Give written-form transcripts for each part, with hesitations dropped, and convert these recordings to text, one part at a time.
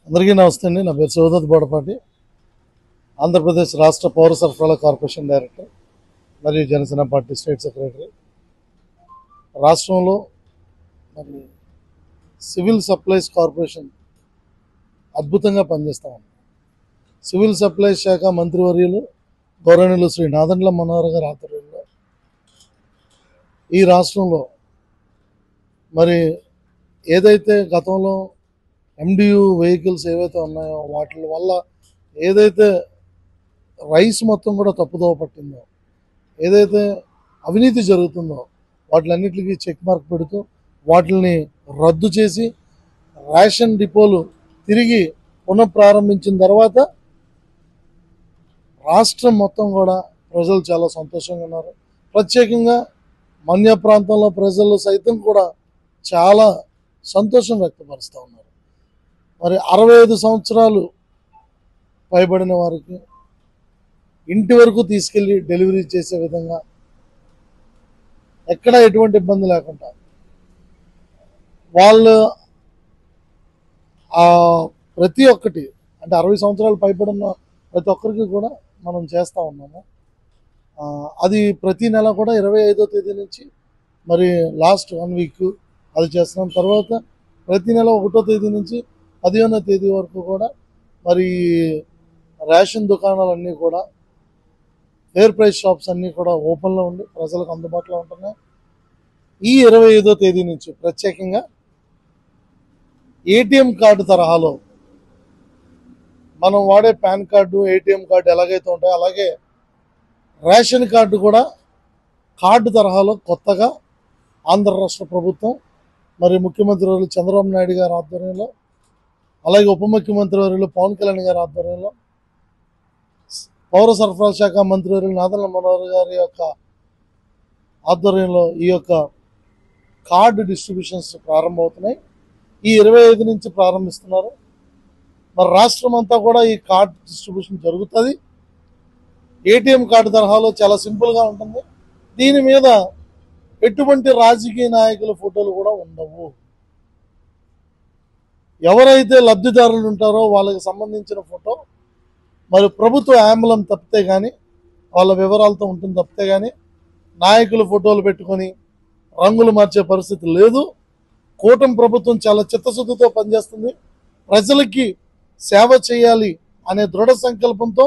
అందరికీ నమస్తే అండి. నా పేరు శివదత్ బోడపాటి, ఆంధ్రప్రదేశ్ రాష్ట్ర పౌర సరఫరాల కార్పొరేషన్ డైరెక్టర్ మరియు జనసేన పార్టీ స్టేట్ సెక్రటరీ. రాష్ట్రంలో మరి సివిల్ సప్లైస్ కార్పొరేషన్ అద్భుతంగా పనిచేస్తూ ఉంది. సివిల్ సప్లైస్ శాఖ మంత్రివర్యులు గౌరవనీయులు శ్రీ నాదెండ్ల మనోహర్ గారి ఆధ్వర్యంలో ఈ రాష్ట్రంలో మరి ఏదైతే గతంలో MDU వెహికల్స్ ఏవైతే ఉన్నాయో వాటి వల్ల ఏదైతే రైస్ మొత్తం కూడా తప్పుదోవ పట్టిందో, ఏదైతే అవినీతి జరుగుతుందో వాటిలన్నిటికీ చెక్ మార్క్ పెడుతూ వాటిని రద్దు చేసి రేషన్ డిపోలు తిరిగి పునఃప్రారంభించిన తర్వాత రాష్ట్రం మొత్తం కూడా ప్రజలు చాలా సంతోషంగా ఉన్నారు. ప్రత్యేకంగా మన్య ప్రాంతంలో ప్రజలు సైతం కూడా చాలా సంతోషం వ్యక్తపరుస్తూ ఉన్నారు. మరి 65 సంవత్సరాలు పైబడిన వారికి ఇంటి వరకు తీసుకెళ్ళి డెలివరీ చేసే విధంగా ఎక్కడ ఎటువంటి ఇబ్బంది లేకుండా వాళ్ళు ప్రతి ఒక్కటి అంటే 60 సంవత్సరాలు పైబడిన ప్రతి ఒక్కరికి కూడా మనం చేస్తూ ఉన్నాము. అది ప్రతి నెల కూడా 25వ తేదీ నుంచి మరి లాస్ట్ 1 వీక్ అది చేస్తున్నాం. తర్వాత ప్రతి నెల 1వ తేదీ నుంచి 15వ తేదీ వరకు కూడా మరి రేషన్ దుకాణాలన్నీ కూడా ఫేర్ ప్రైస్ షాప్స్ అన్నీ కూడా ఓపెన్లో ఉండి ప్రజలకు అందుబాటులో ఉంటున్నాయి. ఈ 25వ తేదీ నుంచి ప్రత్యేకంగా ATM కార్డు తరహాలో మనం వాడే పాన్ కార్డు, ATM కార్డు ఎలాగైతే ఉంటాయో అలాగే రేషన్ కార్డు కూడా కార్డు తరహాలో కొత్తగా ఆంధ్ర రాష్ట్ర ప్రభుత్వం మరి ముఖ్యమంత్రి వర్యులు చంద్రబాబు నాయుడు గారి ఆధ్వర్యంలో, అలాగే ఉప ముఖ్యమంత్రి వర్యులు పవన్ కళ్యాణ్ గారి ఆధ్వర్యంలో, పౌర సరఫరాల శాఖ మంత్రి వర్యులు నాదెండ్ల మనోహర్ గారి యొక్క ఆధ్వర్యంలో ఈ యొక్క కార్డు డిస్ట్రిబ్యూషన్స్ ప్రారంభమవుతున్నాయి. ఈ 25 నుంచి ప్రారంభిస్తున్నారు. మరి రాష్ట్రం అంతా కూడా ఈ కార్డు డిస్ట్రిబ్యూషన్ జరుగుతుంది. ATM కార్డు తరహాలో చాలా సింపుల్గా ఉంటుంది. దీని మీద ఎటువంటి రాజకీయ నాయకుల ఫోటోలు కూడా ఉండవు. ఎవరైతే లబ్ధిదారులు ఉంటారో వాళ్ళకి సంబంధించిన ఫోటో మరి ప్రభుత్వ ఆంబలం తప్పితే కానీ వాళ్ళ వివరాలతో ఉంటుంది తప్పితే కానీ నాయకుల ఫోటోలు పెట్టుకొని రంగులు మార్చే పరిస్థితి లేదు. కూటమి ప్రభుత్వం చాలా చిత్తశుద్ధితో పనిచేస్తుంది. ప్రజలకి సేవ చేయాలి అనే దృఢ సంకల్పంతో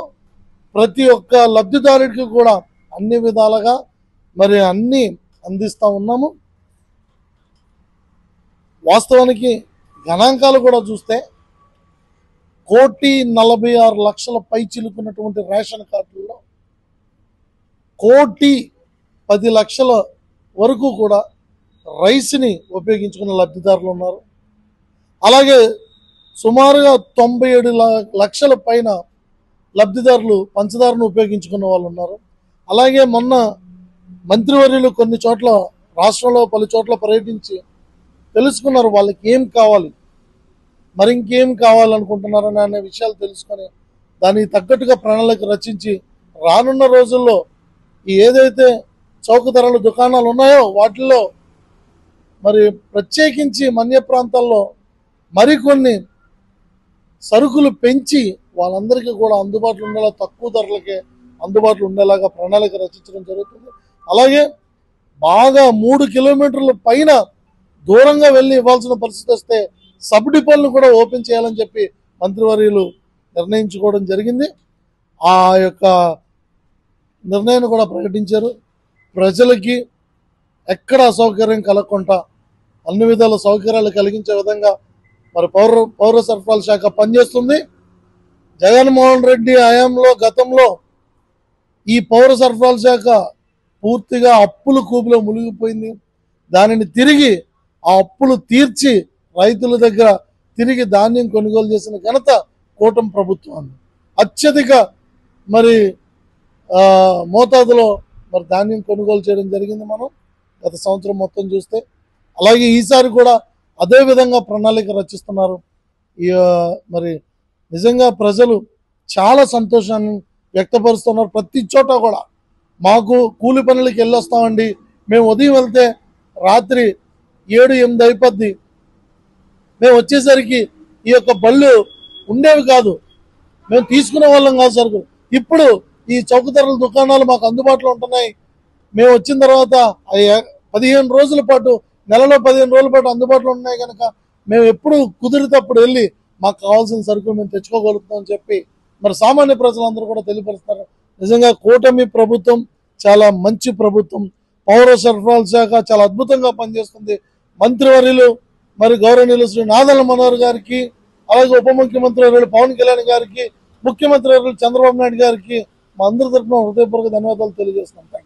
ప్రతి ఒక్క లబ్ధిదారుడికి కూడా అన్ని విధాలుగా మరి అన్నీ అందిస్తూ ఉన్నాము. వాస్తవానికి గణాంకాలు కూడా చూస్తే 1,46,00,000 పై చిలుకున్నటువంటి రేషన్ కార్డుల్లో 1,10,00,000 వరకు కూడా రైస్ని ఉపయోగించుకున్న లబ్ధిదారులు ఉన్నారు. అలాగే సుమారుగా 97 లక్షల పైన లబ్ధిదారులు పంచదారను ఉపయోగించుకున్న వాళ్ళు ఉన్నారు. అలాగే మొన్న మంత్రివర్యులు కొన్ని చోట్ల రాష్ట్రంలో పలు చోట్ల పర్యటించి తెలుసుకున్నారు వాళ్ళకి ఏం కావాలి, మరి ఇంకేం కావాలనుకుంటున్నారని అనే విషయాలు తెలుసుకొని దానికి తగ్గట్టుగా ప్రణాళిక రచించి రానున్న రోజుల్లో ఏదైతే చౌక ధరల దుకాణాలు ఉన్నాయో వాటిల్లో మరి ప్రత్యేకించి మన్య ప్రాంతాల్లో మరికొన్ని సరుకులు పెంచి వాళ్ళందరికీ కూడా అందుబాటులో ఉండేలా, తక్కువ ధరలకే అందుబాటులో ఉండేలాగా ప్రణాళిక రచించడం జరుగుతుంది. అలాగే బాగా 3 కిలోమీటర్ల పైన దూరంగా వెళ్ళి ఇవ్వాల్సిన పరిస్థితి వస్తే సబ్ డిపోలను కూడా ఓపెన్ చేయాలని చెప్పి మంత్రివర్యులు నిర్ణయించుకోవడం జరిగింది. ఆ యొక్క నిర్ణయాన్ని కూడా ప్రకటించారు. ప్రజలకి ఎక్కడ అసౌకర్యం కలగకుండా అన్ని విధాల సౌకర్యాలు కలిగించే విధంగా మరి పౌర సరఫరాల శాఖ పనిచేస్తుంది. జగన్మోహన్ రెడ్డి హయాంలో గతంలో ఈ పౌర సరఫరాల శాఖ పూర్తిగా అప్పుల కూబిలో మునిగిపోయింది. దానిని తిరిగి ఆ అప్పులు తీర్చి రైతుల దగ్గర తిరిగి ధాన్యం కొనుగోలు చేసిన ఘనత కూటమి ప్రభుత్వాన్ని. అత్యధిక మరి మోతాదులో మరి ధాన్యం కొనుగోలు చేయడం జరిగింది మనం గత సంవత్సరం మొత్తం చూస్తే. అలాగే ఈసారి కూడా అదే విధంగా ప్రణాళిక రచిస్తున్నారు. మరి నిజంగా ప్రజలు చాలా సంతోషాన్ని వ్యక్తపరుస్తున్నారు. ప్రతి చోట కూడా మాకు కూలి పనులకి వెళ్ళొస్తామండి, మేము ఉదయం వెళ్తే రాత్రి 7-8 అయిపోద్ది, మేము వచ్చేసరికి ఈ యొక్క బళ్ళు ఉండేవి కాదు, మేము తీసుకునే వాళ్ళం కాదు సరుకులు. ఇప్పుడు ఈ చౌక ధరల దుకాణాలు మాకు అందుబాటులో ఉంటున్నాయి. మేము వచ్చిన తర్వాత 15 రోజుల పాటు, నెలలో 15 రోజుల పాటు అందుబాటులో ఉన్నాయి కనుక మేము ఎప్పుడు కుదిరితప్పుడు వెళ్ళి మాకు కావాల్సిన సరుకులు మేము తెచ్చుకోగలుగుతాం అని చెప్పి మరి సామాన్య ప్రజలందరూ కూడా తెలియపరుస్తారు. నిజంగా కూటమి ప్రభుత్వం చాలా మంచి ప్రభుత్వం. పౌర సరఫరాల శాఖ చాలా అద్భుతంగా పనిచేస్తుంది. మంత్రివర్యులు మరి గౌరవనీయులు శ్రీ నాదెళ్ల మనోహర్ గారికి, అలాగే ఉప ముఖ్యమంత్రి వర్యులు పవన్ కళ్యాణ్ గారికి, ముఖ్యమంత్రి వర్యులు చంద్రబాబు నాయుడు గారికి మా అందరి తరఫున హృదయపూర్వక ధన్యవాదాలు తెలియజేస్తున్నాం.